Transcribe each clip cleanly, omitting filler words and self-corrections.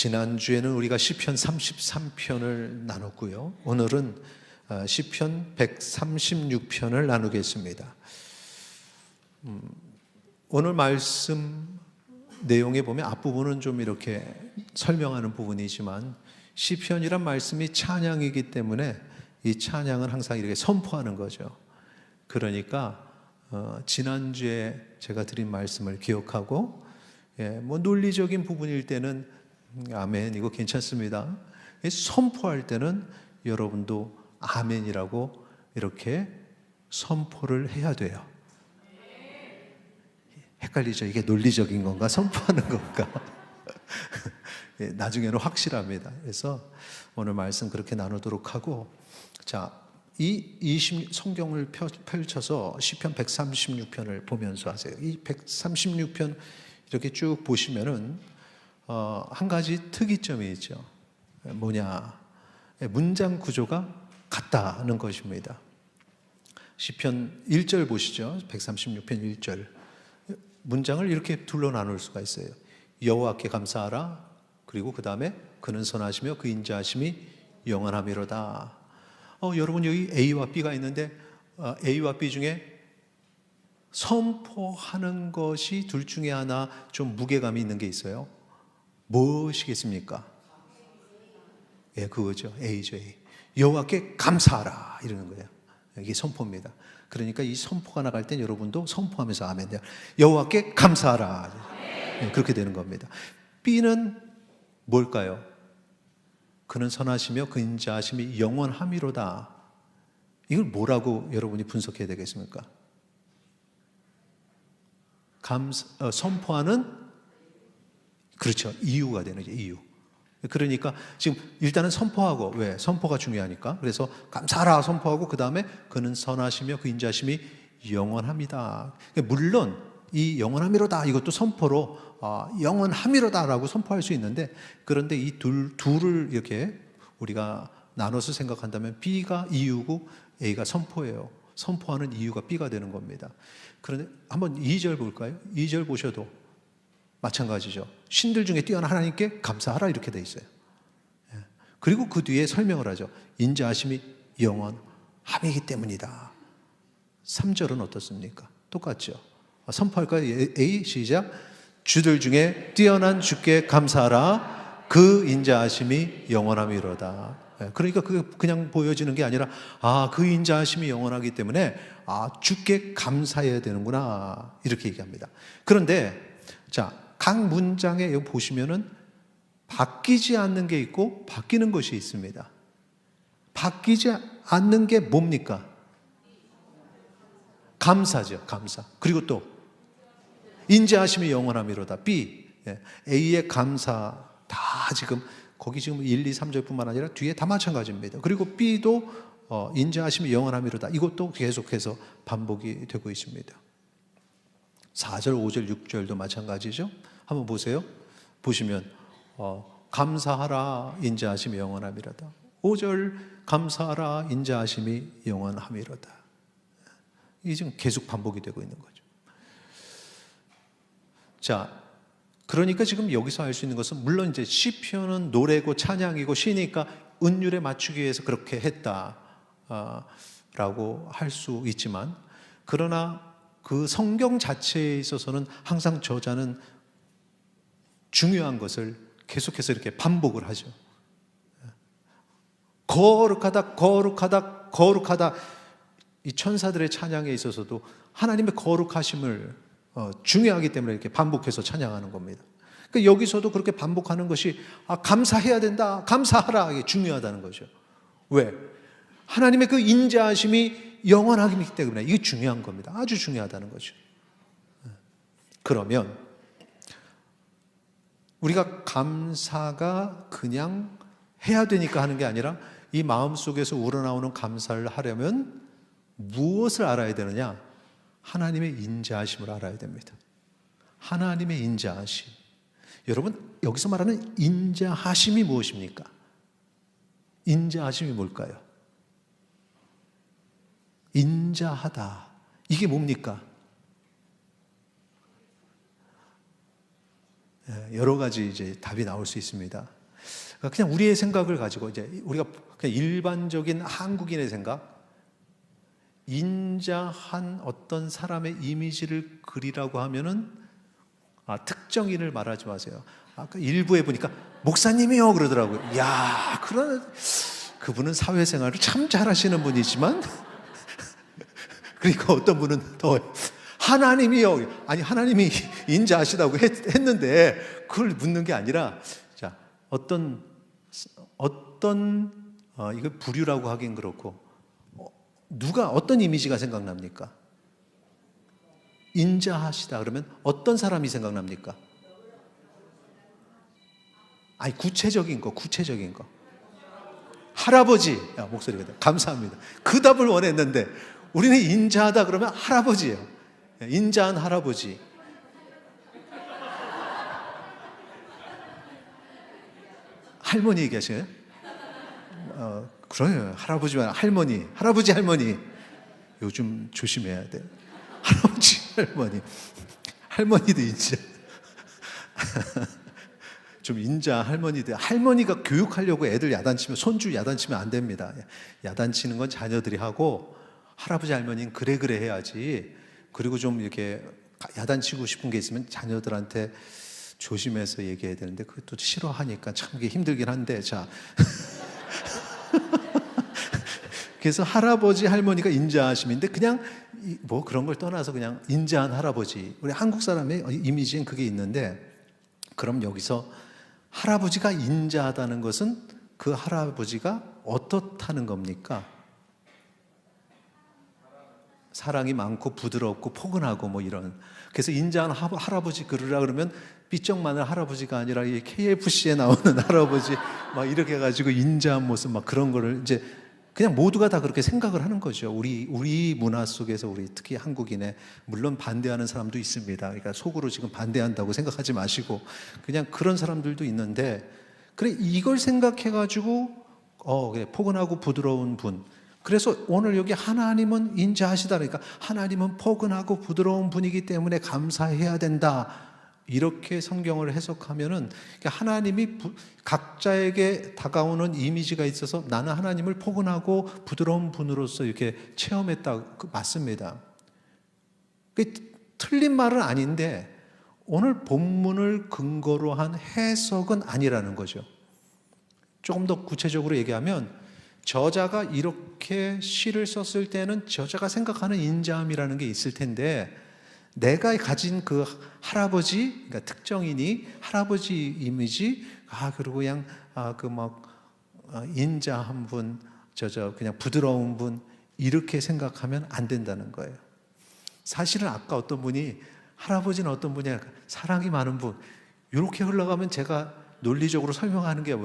지난주에는 우리가 시편 33편을 나눴고요. 오늘은 시편 136편을 나누겠습니다. 오늘 말씀 내용에 보면 앞부분은 좀 이렇게 설명하는 부분이지만 시편이란 말씀이 찬양이기 때문에 이 찬양은 항상 이렇게 선포하는 거죠. 그러니까 지난주에 제가 드린 말씀을 기억하고 뭐 논리적인 부분일 때는 아멘 이거 괜찮습니다. 선포할 때는 여러분도 아멘이라고 이렇게 선포를 해야 돼요. 헷갈리죠? 이게 논리적인 건가 선포하는 건가? 나중에는 확실합니다. 그래서 오늘 말씀 그렇게 나누도록 하고, 자, 성경을 펼쳐서 시편 136편을 보면서 하세요. 이 136편 이렇게 쭉 보시면은 한 가지 특이점이 있죠. 뭐냐? 문장 구조가 같다는 것입니다. 시편 1절 보시죠. 136편 1절. 문장을 이렇게 둘로 나눌 수가 있어요. 여호와께 감사하라. 그리고 그 다음에 그는 선하시며 그 인자하심이 영원하미로다. 여러분 여기 A와 B가 있는데 A와 B 중에 선포하는 것이 둘 중에 하나 좀 무게감이 있는 게 있어요. 무엇이겠습니까? 예, 그거죠. A죠, A. 여호와께 감사하라 이러는 거예요. 이게 선포입니다. 그러니까 이 선포가 나갈 땐 여러분도 선포하면서 아멘 돼요. 여호와께 감사하라. 네, 그렇게 되는 겁니다. B는 뭘까요? 그는 선하시며 그 인자하심이 영원함이로다. 이걸 뭐라고 여러분이 분석해야 되겠습니까? 선포하는, 그렇죠, 이유가 되는 거죠. 이유. 그러니까 지금 일단은 선포하고, 왜? 선포가 중요하니까. 그래서 감사하라 선포하고 그 다음에 그는 선하시며 그 인자하심이 영원합니다. 물론 이 영원함이로다 이것도 선포로 영원함이로다라고 선포할 수 있는데, 그런데 이 둘을 이렇게 우리가 나눠서 생각한다면 B가 이유고 A가 선포예요. 선포하는 이유가 B가 되는 겁니다. 그런데 한번 2절 볼까요? 2절 보셔도 마찬가지죠. 신들 중에 뛰어난 하나님께 감사하라 이렇게 돼 있어요. 그리고 그 뒤에 설명을 하죠. 인자하심이 영원함이기 때문이다. 3절은 어떻습니까? 똑같죠. 선포할까요? A 시작. 주들 중에 뛰어난 주께 감사하라. 그 인자하심이 영원함이로다. 그러니까 그게 그냥 보여지는 게 아니라 그 인자하심이 영원하기 때문에 주께 감사해야 되는구나 이렇게 얘기합니다. 그런데 자, 각 문장에 여기 보시면은 바뀌지 않는 게 있고 바뀌는 것이 있습니다. 바뀌지 않는 게 뭡니까? 감사죠, 감사. 그리고 또 인자하심이 영원함이로다. B, A의 감사 다 지금 거기 지금 1, 2, 3절뿐만 아니라 뒤에 다 마찬가지입니다. 그리고 B도 인자하심이 영원함이로다. 이것도 계속해서 반복이 되고 있습니다. 4절, 5절, 6절도 마찬가지죠. 한번 보세요. 보시면 감사하라 인자하심이 영원함이로다. 5절 감사하라 인자하심이 영원함이로다. 이게 지금 계속 반복이 되고 있는 거죠. 자, 그러니까 지금 여기서 알 수 있는 것은 물론 이제 시편은 노래고 찬양이고 시니까 은율에 맞추기 위해서 그렇게 했다라고 할 수 있지만, 그러나 그 성경 자체에 있어서는 항상 저자는 중요한 것을 계속해서 이렇게 반복을 하죠. 거룩하다, 거룩하다, 거룩하다. 이 천사들의 찬양에 있어서도 하나님의 거룩하심을 중요하기 때문에 이렇게 반복해서 찬양하는 겁니다. 그러니까 여기서도 그렇게 반복하는 것이 감사해야 된다, 감사하라, 이게 중요하다는 거죠. 왜? 하나님의 그 인자하심이 영원하기 때문에 이게 중요한 겁니다. 아주 중요하다는 거죠. 그러면 우리가 감사가 그냥 해야 되니까 하는 게 아니라 이 마음속에서 우러나오는 감사를 하려면 무엇을 알아야 되느냐? 하나님의 인자하심을 알아야 됩니다. 하나님의 인자하심. 여러분 여기서 말하는 인자하심이 무엇입니까? 인자하심이 뭘까요? 인자하다. 이게 뭡니까? 여러 가지 이제 답이 나올 수 있습니다. 그냥 우리의 생각을 가지고 이제 우리가 그냥 일반적인 한국인의 생각, 인자한 어떤 사람의 이미지를 그리라고 하면은 특정인을 말하지 마세요. 아까 일부에 보니까 목사님이요 그러더라고요. 야, 그분은 사회생활을 참 잘하시는 분이지만 그러니까 어떤 분은 더 하나님이요. 아니 하나님이 인자하시다고 했는데 그걸 묻는 게 아니라 자 어떤 이거 부류라고 하긴 그렇고 누가 어떤 이미지가 생각납니까? 인자하시다 그러면 어떤 사람이 생각납니까? 아니 구체적인 거. 할아버지. 목소리가 감사합니다. 그 답을 원했는데 우리는 인자하다 그러면 할아버지예요. 인자한 할아버지. 할머니 얘기하시나요? 그래요. 할아버지만 할아버지 할머니. 요즘 조심해야 돼. 할아버지 할머니. 할머니도 인자. 좀 인자 할머니들. 할머니가 교육하려고 애들 야단치면 손주 야단치면 안 됩니다. 야단치는 건 자녀들이 하고 할아버지 할머니는 그래 해야지. 그리고 좀 이렇게 야단치고 싶은 게 있으면 자녀들한테 조심해서 얘기해야 되는데 그것도 싫어하니까 참 이게 힘들긴 한데 자 그래서 할아버지 할머니가 인자하심인데 그냥 뭐 그런 걸 떠나서 그냥 인자한 할아버지 우리 한국 사람의 이미지는 그게 있는데 그럼 여기서 할아버지가 인자하다는 것은 그 할아버지가 어떻다는 겁니까? 사랑이 많고 부드럽고 포근하고 뭐 이런. 그래서 인자한 할아버지 그러라 그러면 삐쩍 마늘 할아버지가 아니라 이 KFC에 나오는 할아버지 막 이렇게 해가지고 인자한 모습 막 그런 거를 이제 그냥 모두가 다 그렇게 생각을 하는 거죠. 우리 문화 속에서 우리 특히 한국인의 물론 반대하는 사람도 있습니다. 그러니까 속으로 지금 반대한다고 생각하지 마시고 그냥 그런 사람들도 있는데 그래 이걸 생각해가지고 그래, 포근하고 부드러운 분. 그래서 오늘 여기 하나님은 인자하시다 그러니까 하나님은 포근하고 부드러운 분이기 때문에 감사해야 된다. 이렇게 성경을 해석하면은 하나님이 각자에게 다가오는 이미지가 있어서 나는 하나님을 포근하고 부드러운 분으로서 이렇게 체험했다. 맞습니다. 틀린 말은 아닌데 오늘 본문을 근거로 한 해석은 아니라는 거죠. 조금 더 구체적으로 얘기하면 저자가 이렇게 시를 썼을 때는 저자가 생각하는 인자함이라는 게 있을 텐데 내가 가진 그 할아버지, 그러니까 특정인이 할아버지 이미지, 그리고 그냥 인자한 분, 그냥 부드러운 분 이렇게 생각하면 안 된다는 거예요. 사실은 아까 어떤 분이 할아버지는 어떤 분이야? 사랑이 많은 분. 이렇게 흘러가면 제가 논리적으로 설명하는 게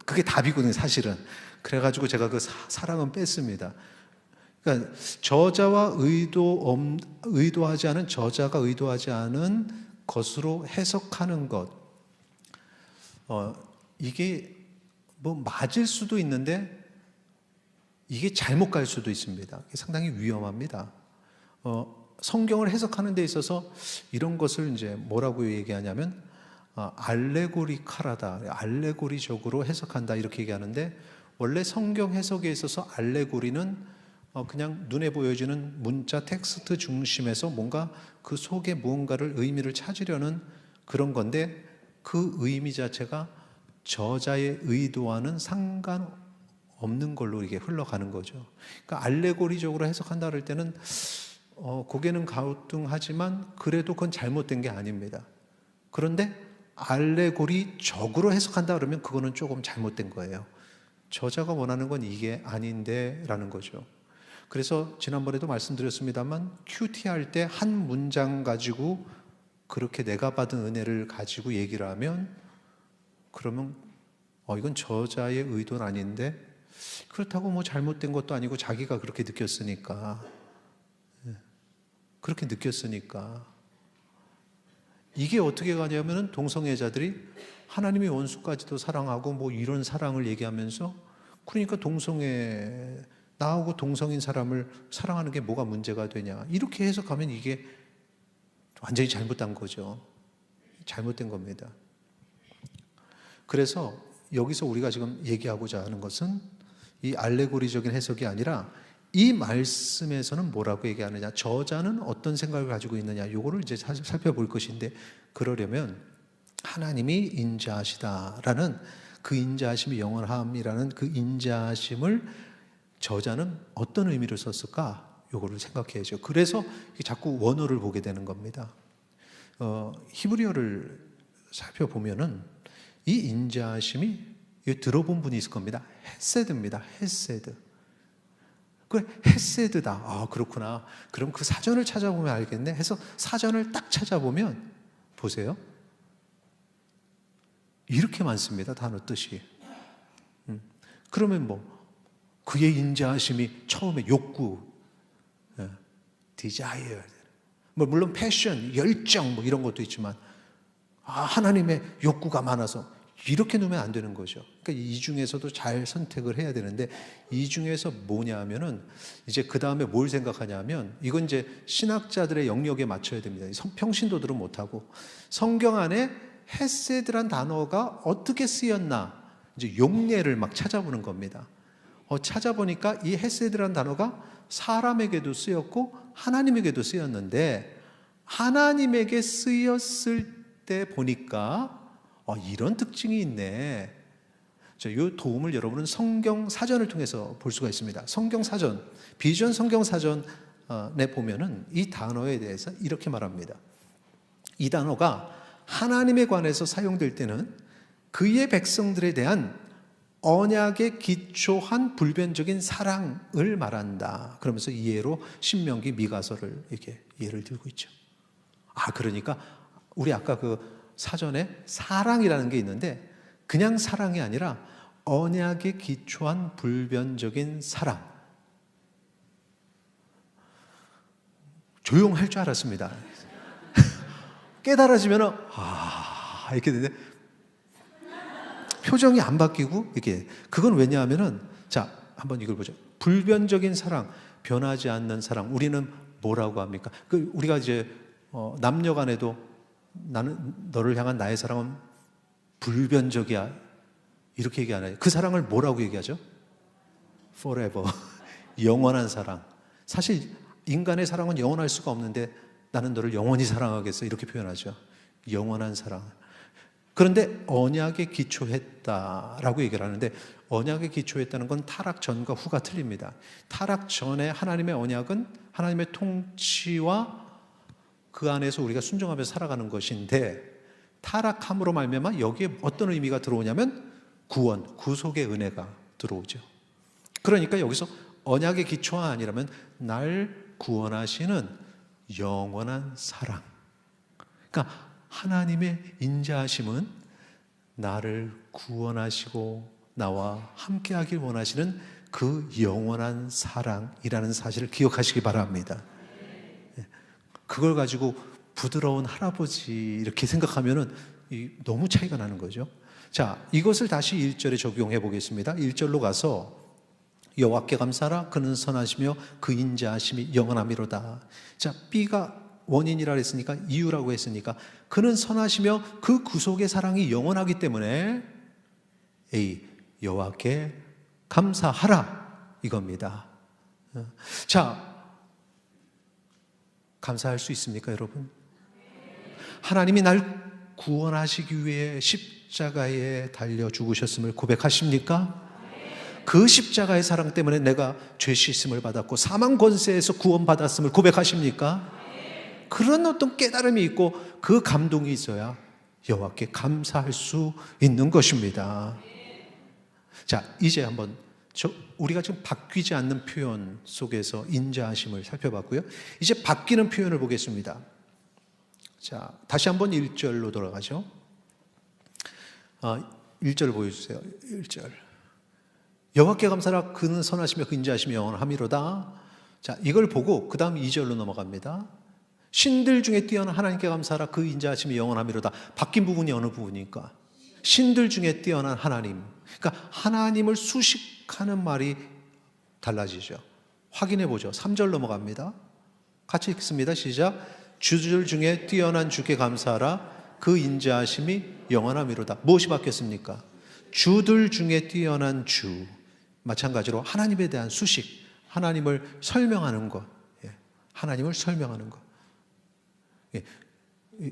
그게 답이거든요, 사실은. 그래가지고 제가 그 사랑은 뺐습니다. 그러니까 저자와 의도하지 않은 저자가 의도하지 않은 것으로 해석하는 것. 이게 뭐 맞을 수도 있는데 이게 잘못 갈 수도 있습니다. 상당히 위험합니다. 성경을 해석하는 데 있어서 이런 것을 이제 뭐라고 얘기하냐면 알레고리칼하다, 알레고리적으로 해석한다 이렇게 얘기하는데 원래 성경 해석에 있어서 알레고리는 그냥 눈에 보여지는 문자 텍스트 중심에서 뭔가 그 속에 무언가를 의미를 찾으려는 그런 건데 그 의미 자체가 저자의 의도와는 상관없는 걸로 이게 흘러가는 거죠. 그러니까 알레고리적으로 해석한다 그럴 때는 고개는 갸우뚱하지만 그래도 그건 잘못된 게 아닙니다. 그런데 알레고리적으로 해석한다 그러면 그거는 조금 잘못된 거예요. 저자가 원하는 건 이게 아닌데 라는 거죠. 그래서 지난번에도 말씀드렸습니다만 큐티 할 때 한 문장 가지고 그렇게 내가 받은 은혜를 가지고 얘기를 하면 그러면 이건 저자의 의도는 아닌데 그렇다고 뭐 잘못된 것도 아니고 자기가 그렇게 느꼈으니까 이게 어떻게 가냐면은 동성애자들이 하나님이 원수까지도 사랑하고 뭐 이런 사랑을 얘기하면서 그러니까 나하고 동성인 사람을 사랑하는 게 뭐가 문제가 되냐 이렇게 해석하면 이게 완전히 잘못된 거죠. 잘못된 겁니다. 그래서 여기서 우리가 지금 얘기하고자 하는 것은 이 알레고리적인 해석이 아니라 이 말씀에서는 뭐라고 얘기하느냐, 저자는 어떤 생각을 가지고 있느냐, 요거를 이제 사실 살펴볼 것인데, 그러려면 하나님이 인자하시다라는 그 인자하심이 영원함이라는 그 인자하심을 저자는 어떤 의미로 썼을까? 요거를 생각해야죠. 그래서 자꾸 원어를 보게 되는 겁니다. 히브리어를 살펴보면은 이 인자하심이 들어본 분이 있을 겁니다. 헤세드입니다. 헤세드. 그래, 헤세드다. 아, 그렇구나. 그럼 그 사전을 찾아보면 알겠네 해서 사전을 딱 찾아보면 보세요. 이렇게 많습니다. 단어 뜻이. 그러면 뭐 그의 인자하심이 처음에 욕구, desire, 뭐 물론 패션, 열정 뭐 이런 것도 있지만 하나님의 욕구가 많아서 이렇게 놓으면 안 되는 거죠. 그러니까 이 중에서도 잘 선택을 해야 되는데, 이 중에서 뭐냐 하면은 이제 그 다음에 뭘 생각하냐면, 이건 이제 신학자들의 영역에 맞춰야 됩니다. 평신도들은 못하고 성경 안에 헤세드란 단어가 어떻게 쓰였나 이제 용례를 막 찾아보는 겁니다. 찾아보니까 이 헤세드란 단어가 사람에게도 쓰였고 하나님에게도 쓰였는데, 하나님에게 쓰였을 때 보니까 이런 특징이 있네. 이 도움을 여러분은 성경 사전을 통해서 볼 수가 있습니다. 성경 사전, 비전 성경 사전에 보면은 이 단어에 대해서 이렇게 말합니다. 이 단어가 하나님에 관해서 사용될 때는 그의 백성들에 대한 언약에 기초한 불변적인 사랑을 말한다. 그러면서 이해로 신명기 미가서를 이렇게 예를 들고 있죠. 그러니까 우리 아까 그 사전에 사랑이라는 게 있는데, 그냥 사랑이 아니라 언약에 기초한 불변적인 사랑. 조용할 줄 알았습니다. 깨달아지면은 이렇게 되는데 표정이 안 바뀌고 이렇게. 그건 왜냐하면은, 자, 한번 이걸 보죠. 불변적인 사랑, 변하지 않는 사랑. 우리는 뭐라고 합니까? 우리가 이제 남녀간에도 나는 너를 향한 나의 사랑은 불변적이야 이렇게 얘기 안 해요. 그 사랑을 뭐라고 얘기하죠? Forever. 영원한 사랑. 사실 인간의 사랑은 영원할 수가 없는데 나는 너를 영원히 사랑하겠어 이렇게 표현하죠. 영원한 사랑. 그런데 언약에 기초했다라고 얘기를 하는데, 언약에 기초했다는 건 타락 전과 후가 틀립니다. 타락 전에 하나님의 언약은 하나님의 통치와 그 안에서 우리가 순종하며 살아가는 것인데, 타락함으로 말미암아 여기에 어떤 의미가 들어오냐면 구원, 구속의 은혜가 들어오죠. 그러니까 여기서 언약의 기초가 아니라면 날 구원하시는 영원한 사랑. 그러니까 하나님의 인자하심은 나를 구원하시고 나와 함께하길 원하시는 그 영원한 사랑이라는 사실을 기억하시기 바랍니다. 그걸 가지고 부드러운 할아버지 이렇게 생각하면은 너무 차이가 나는 거죠. 자, 이것을 다시 1절에 적용해 보겠습니다. 1절로 가서 여호와께 감사하라, 그는 선하시며 그 인자하심이 영원함이로다. 자, B가 원인이라 했으니까, 이유라고 했으니까, 그는 선하시며 그 구속의 사랑이 영원하기 때문에 A, 여호와께 감사하라 이겁니다. 자, 감사할 수 있습니까, 여러분? 하나님이 날 구원하시기 위해 십자가에 달려 죽으셨음을 고백하십니까? 그 십자가의 사랑 때문에 내가 죄 씻음을 받았고 사망 권세에서 구원받았음을 고백하십니까? 그런 어떤 깨달음이 있고 그 감동이 있어야 여호와께 감사할 수 있는 것입니다. 자, 이제 한번 우리가 지금 바뀌지 않는 표현 속에서 인자하심을 살펴봤고요. 이제 바뀌는 표현을 보겠습니다. 자, 다시 한번 1절로 돌아가죠. 1절 보여주세요. 1절. 여호와께 감사하라, 그는 선하시며 그 인자하심이 영원함이로다. 자, 이걸 보고 그 다음 2절로 넘어갑니다. 신들 중에 뛰어난 하나님께 감사하라, 그 인자하심이 영원함이로다. 바뀐 부분이 어느 부분입니까? 신들 중에 뛰어난 하나님. 그러니까 하나님을 수식하는 말이 달라지죠. 확인해 보죠. 3절 넘어갑니다. 같이 읽습니다. 시작. 주들 중에 뛰어난 주께 감사하라, 그 인자하심이 영원함이로다. 무엇이 바뀌었습니까? 주들 중에 뛰어난 주. 마찬가지로 하나님에 대한 수식, 하나님을 설명하는 것, 하나님을 설명하는 것.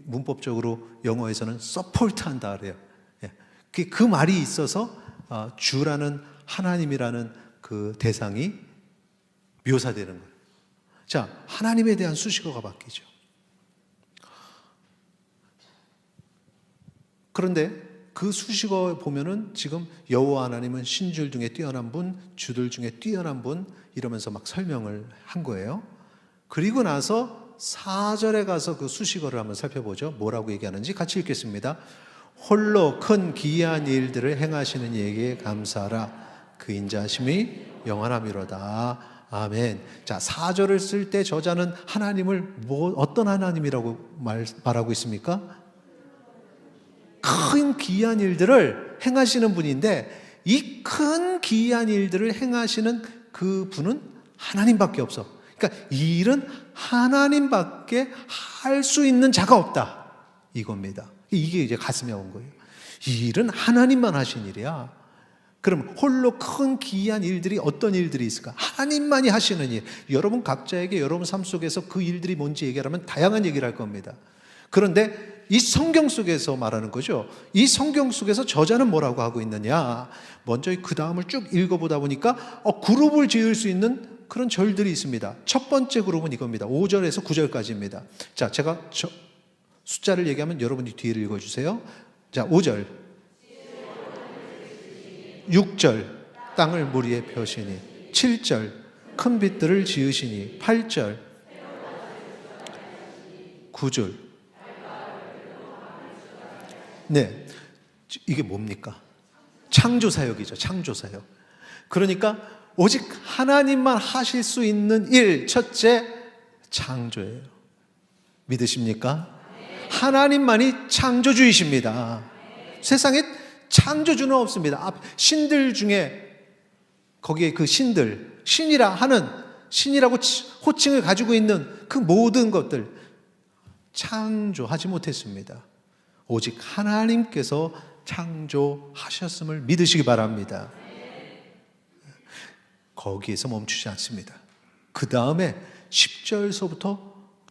문법적으로 영어에서는 서포트한다 그래요. 그 말이 있어서 주라는 하나님이라는 그 대상이 묘사되는 거예요. 자, 하나님에 대한 수식어가 바뀌죠. 그런데 그 수식어 보면은 지금 여호와 하나님은 신줄 중에 뛰어난 분, 주들 중에 뛰어난 분 이러면서 막 설명을 한 거예요. 그리고 나서 4절에 가서 그 수식어를 한번 살펴보죠. 뭐라고 얘기하는지 같이 읽겠습니다. 홀로 큰 기이한 일들을 행하시는 이에게 감사하라. 그 인자하심이 영원함이로다. 아멘. 자, 4절을 쓸 때 저자는 하나님을 어떤 하나님이라고 말하고 있습니까? 큰 기이한 일들을 행하시는 분인데, 이 큰 기이한 일들을 행하시는 그 분은 하나님밖에 없어. 그러니까 이 일은 하나님밖에 할 수 있는 자가 없다, 이겁니다. 이게 이제 가슴에 온 거예요. 이 일은 하나님만 하신 일이야. 그럼 홀로 큰 기이한 일들이 어떤 일들이 있을까? 하나님만이 하시는 일. 여러분 각자에게 여러분 삶 속에서 그 일들이 뭔지 얘기하면 다양한 얘기를 할 겁니다. 그런데 이 성경 속에서 말하는 거죠. 이 성경 속에서 저자는 뭐라고 하고 있느냐? 먼저 그 다음을 쭉 읽어보다 보니까 그룹을 지을 수 있는 그런 절들이 있습니다. 첫 번째 그룹은 이겁니다. 5절에서 9절까지입니다. 자, 제가 숫자를 얘기하면 여러분이 뒤를 읽어주세요. 자, 5절 6절 땅을 물 위에 펴시니 7절 큰 빛들을 지으시니 8절 9절 네, 이게 뭡니까? 창조사역이죠. 창조사역. 그러니까 오직 하나님만 하실 수 있는 일, 첫째 창조예요. 믿으십니까? 하나님만이 창조주이십니다. 세상에 창조주는 없습니다. 신들 중에 거기에 그 신이라 하는, 신이라고 호칭을 가지고 있는 그 모든 것들 창조하지 못했습니다. 오직 하나님께서 창조하셨음을 믿으시기 바랍니다. 거기에서 멈추지 않습니다. 그 다음에 10절서부터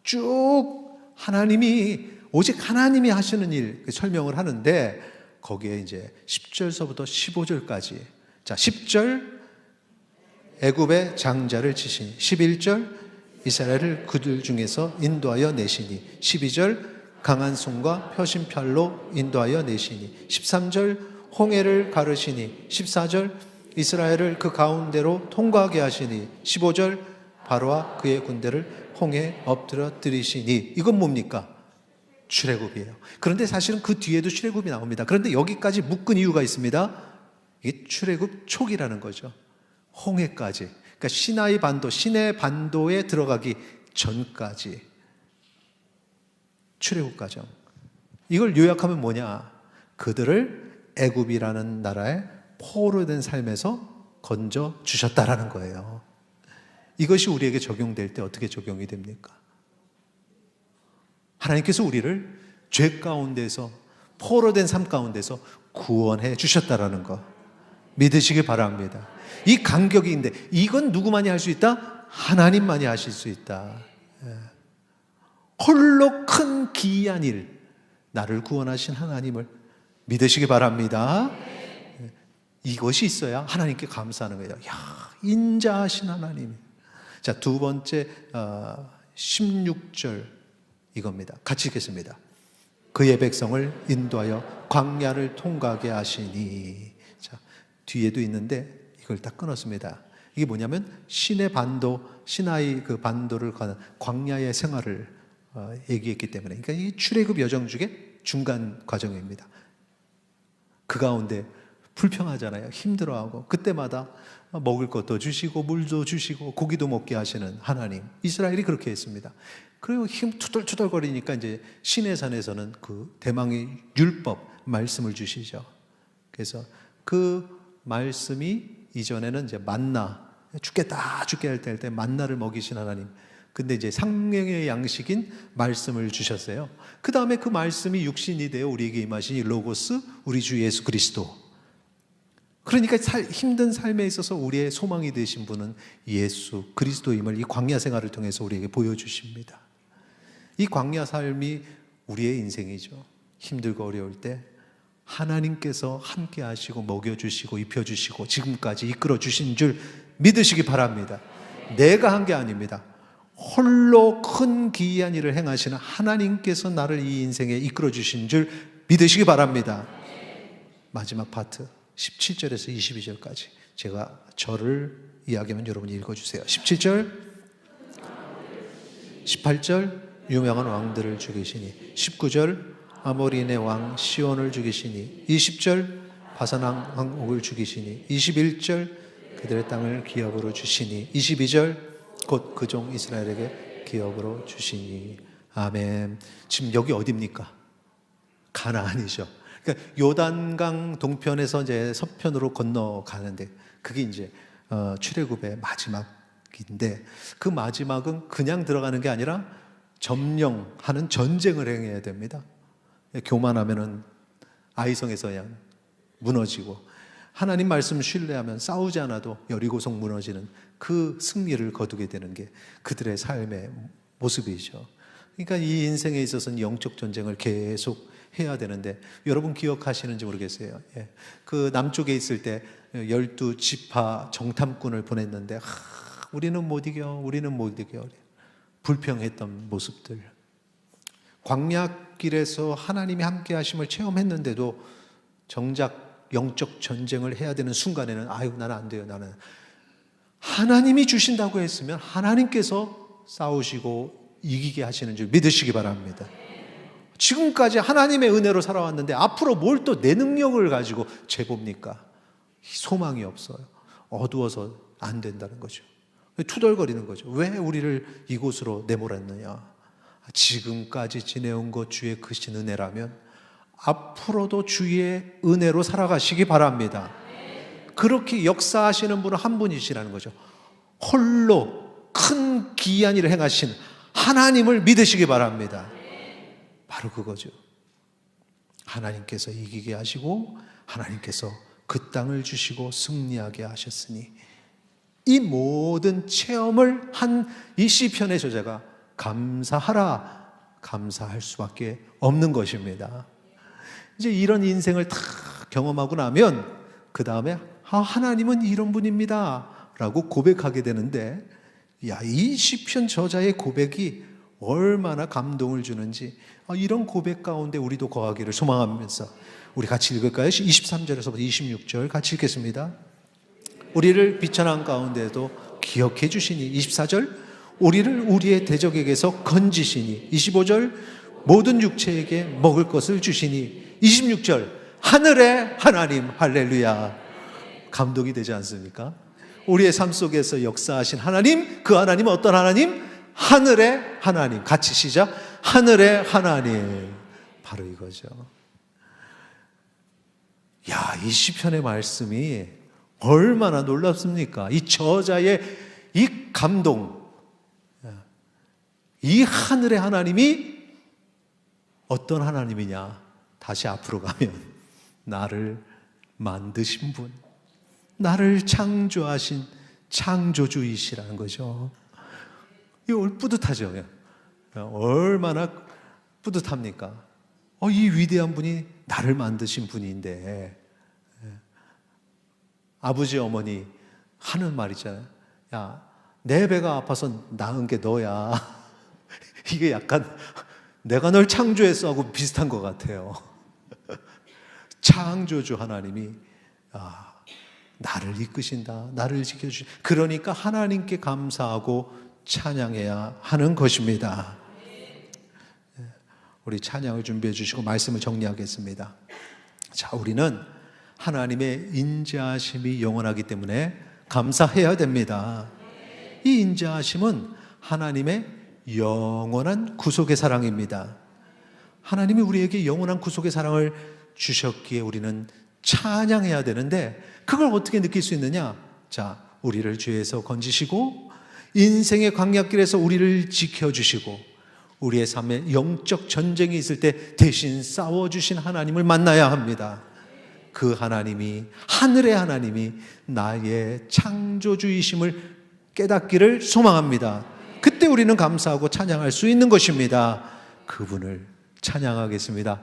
쭉 하나님이, 오직 하나님이 하시는 일 설명을 하는데, 거기에 이제 10절서부터 15절까지. 자, 10절 애굽의 장자를 치시니, 11절 이스라엘을 그들 중에서 인도하여 내시니, 12절 강한 손과 펴신 팔로 인도하여 내시니, 13절 홍해를 가르시니, 14절 이스라엘을 그 가운데로 통과하게 하시니, 15절 바로와 그의 군대를 홍해에 엎드려뜨리시니. 이건 뭡니까? 출애굽이에요. 그런데 사실은 그 뒤에도 출애굽이 나옵니다. 그런데 여기까지 묶은 이유가 있습니다. 이게 출애굽 초기라는 거죠. 홍해까지. 그러니까 시나이 반도, 시내 반도에 들어가기 전까지 출애굽 과정. 이걸 요약하면 뭐냐? 그들을 애굽이라는 나라의 포로된 삶에서 건져 주셨다라는 거예요. 이것이 우리에게 적용될 때 어떻게 적용이 됩니까? 하나님께서 우리를 죄 가운데서, 포로된 삶 가운데서 구원해 주셨다라는 거 믿으시기 바랍니다. 이 간격인데, 이건 누구만이 할 수 있다? 하나님만이 하실 수 있다. 홀로 큰 기이한 일, 나를 구원하신 하나님을 믿으시기 바랍니다. 이것이 있어야 하나님께 감사하는 거예요. 야, 인자하신 하나님. 자, 두 번째 16절 이겁니다. 같이 읽겠습니다. 그의 백성을 인도하여 광야를 통과하게 하시니. 자, 뒤에도 있는데 이걸 다 끊었습니다. 이게 뭐냐면 시내 반도, 시나이 그 반도를 가는 광야의 생활을 얘기했기 때문에, 그러니까 이 출애굽 여정 중에 중간 과정입니다. 그 가운데 불평하잖아요. 힘들어하고 그때마다 먹을 것도 주시고 물도 주시고 고기도 먹게 하시는 하나님. 이스라엘이 그렇게 했습니다. 그리고 힘 투덜투덜거리니까 이제 시내산에서는 그 대망의 율법 말씀을 주시죠. 그래서 그 말씀이 이전에는 이제 만나, 죽겠다 죽게 할 때 만나를 먹이신 하나님, 근데 이제 생명의 양식인 말씀을 주셨어요. 그 다음에 그 말씀이 육신이 되어 우리에게 임하신 이 로고스, 우리 주 예수 그리스도. 그러니까 힘든 삶에 있어서 우리의 소망이 되신 분은 예수 그리스도임을 이 광야 생활을 통해서 우리에게 보여주십니다. 이 광야 삶이 우리의 인생이죠. 힘들고 어려울 때 하나님께서 함께 하시고 먹여주시고 입혀주시고 지금까지 이끌어주신 줄 믿으시기 바랍니다. 내가 한 게 아닙니다. 홀로 큰 기이한 일을 행하시는 하나님께서 나를 이 인생에 이끌어주신 줄 믿으시기 바랍니다. 마지막 파트 17절에서 22절까지 제가 절을 이야기하면 여러분이 읽어주세요. 17절 18절 유명한 왕들을 죽이시니 19절 아모리인의 왕 시온을 죽이시니 20절 바산 왕 옥을 죽이시니 21절 그들의 땅을 기업으로 주시니 22절 곧 그 종 이스라엘에게 기업으로 주시니. 아멘. 지금 여기 어디입니까? 가나안이죠. 그러니까 요단강 동편에서 이제 서편으로 건너가는데 그게 이제 출애굽의 마지막인데 그 마지막은 그냥 들어가는 게 아니라 점령하는 전쟁을 행해야 됩니다. 교만하면은 아이성에서 그냥 무너지고 하나님 말씀 신뢰하면 싸우지 않아도 여리고성 무너지는 그 승리를 거두게 되는 게 그들의 삶의 모습이죠. 그러니까 이 인생에 있어서는 영적 전쟁을 계속 해야 되는데 여러분 기억하시는지 모르겠어요. 예. 그 남쪽에 있을 때 12지파 정탐꾼을 보냈는데 우리는 못 이겨 불평했던 모습들. 광야길에서 하나님이 함께 하심을 체험했는데도 정작 영적 전쟁을 해야 되는 순간에는 아유 나는 안 돼요. 나는 하나님이 주신다고 했으면 하나님께서 싸우시고 이기게 하시는 줄 믿으시기 바랍니다. 지금까지 하나님의 은혜로 살아왔는데 앞으로 뭘 또 내 능력을 가지고 재봅니까? 소망이 없어요. 어두워서 안 된다는 거죠. 투덜거리는 거죠. 왜 우리를 이곳으로 내몰았느냐? 지금까지 지내온 것 주의 크신 은혜라면 앞으로도 주의 은혜로 살아가시기 바랍니다. 그렇게 역사하시는 분은 한 분이시라는 거죠. 홀로 큰 기이한 일을 행하신 하나님을 믿으시기 바랍니다. 바로 그거죠. 하나님께서 이기게 하시고 하나님께서 그 땅을 주시고 승리하게 하셨으니 이 모든 체험을 한 이 시편의 저자가 감사하라, 감사할 수밖에 없는 것입니다. 이제 이런 인생을 다 경험하고 나면 그 다음에 하나님은 이런 분입니다 라고 고백하게 되는데 이 시편 저자의 고백이 얼마나 감동을 주는지 이런 고백 가운데 우리도 거하기를 소망하면서 우리 같이 읽을까요? 23절에서부터 26절 같이 읽겠습니다. 우리를 비천한 가운데도 기억해 주시니 24절 우리를 우리의 대적에게서 건지시니 25절 모든 육체에게 먹을 것을 주시니 26절 하늘의 하나님 할렐루야. 감동이 되지 않습니까? 우리의 삶 속에서 역사하신 하나님, 그 하나님은 어떤 하나님? 하늘의 하나님. 같이 시작. 하늘의 하나님. 바로 이거죠. 이 시편의 말씀이 얼마나 놀랍습니까? 이 저자의 이 감동, 이 하늘의 하나님이 어떤 하나님이냐? 다시 앞으로 가면 나를 만드신 분, 나를 창조하신 창조주이시라는 거죠. 이거 뿌듯하죠? 얼마나 뿌듯합니까? 이 위대한 분이 나를 만드신 분인데 아버지 어머니 하는 말 있잖아요. 야, 내 배가 아파서 낳은 게 너야. 이게 약간 내가 널 창조했어 하고 비슷한 것 같아요. 창조주 하나님이 나를 이끄신다, 나를 지켜주신다. 그러니까 하나님께 감사하고 찬양해야 하는 것입니다. 우리 찬양을 준비해 주시고 말씀을 정리하겠습니다. 자, 우리는 하나님의 인자하심이 영원하기 때문에 감사해야 됩니다. 이 인자하심은 하나님의 영원한 구속의 사랑입니다. 하나님이 우리에게 영원한 구속의 사랑을 주셨기에 우리는 찬양해야 되는데 그걸 어떻게 느낄 수 있느냐? 자, 우리를 죄에서 건지시고 인생의 광야길에서 우리를 지켜주시고 우리의 삶에 영적 전쟁이 있을 때 대신 싸워주신 하나님을 만나야 합니다. 그 하나님이, 하늘의 하나님이 나의 창조주이심을 깨닫기를 소망합니다. 그때 우리는 감사하고 찬양할 수 있는 것입니다. 그분을 찬양하겠습니다.